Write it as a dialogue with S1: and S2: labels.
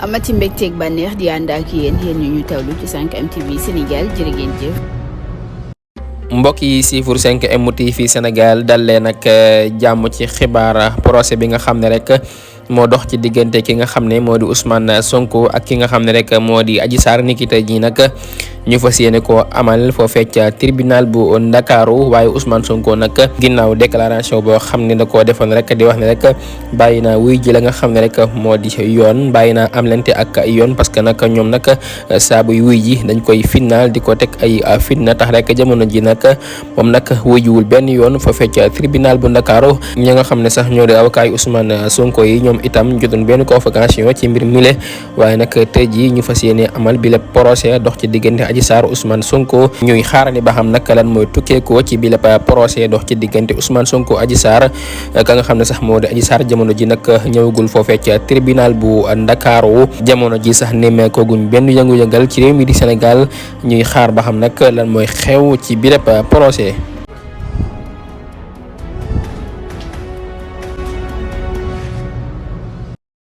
S1: amati mbégteeg bànneex di ànd ak yéen ñu tawlu ci 5M TV Sénégal jërë ngeen jëf.
S2: mbokk yi siifur 5M TV Sénégal dal leen ak jàmm ci xibaar procès bi nga xam ne rek moo dox ci diggante ki nga xam ne moo di Ousmane Sonko ak ki nga xam ne rek moo di Adji Sarr niki tey jii nag ñu fas yéene ko amal foofee ca tribunal bu Ndakaaru waaye Ousmane Sonko nag ginnaaw déclaration boo xam ne da koo defoon rek di wax ne rek bàyyi naa wuy ji la nga xam ne rek moo di yoon bàyyi naa am lente ak yoon parce que nag ñoom nag saa buy wuy ji dañ koy finnaal di ko teg ay fitna tax rek jamono ji nag moom nag wuy jiwul benn yoon foofee ca tribunal bu Ndakaaru ñi nga xam ne sax ñoo di avocat Ousmane Sonko yi ñoom itam jotoon benn convocation ci mbir mile waaye nag tey jii ñu fas yéene amal bi la procès dox ci diggante Adji Sarr Ousmane Sonko ñuy xaarani ba xam nag lan mooy tukkeekoo ci bi la procès dox ci diggante Ousmane Sonko Adji Sarr ka nga xam ne sax moo di Adji Sarr jamono ji nag ñëwagul foofee ca tribunal bu Ndakaaru jamono ji sax nemmeekooguñ benn yëngu-yëngal ci réew mi di Sénégal ñuy xaar ba xam nag lan mooy xew ci bi la procès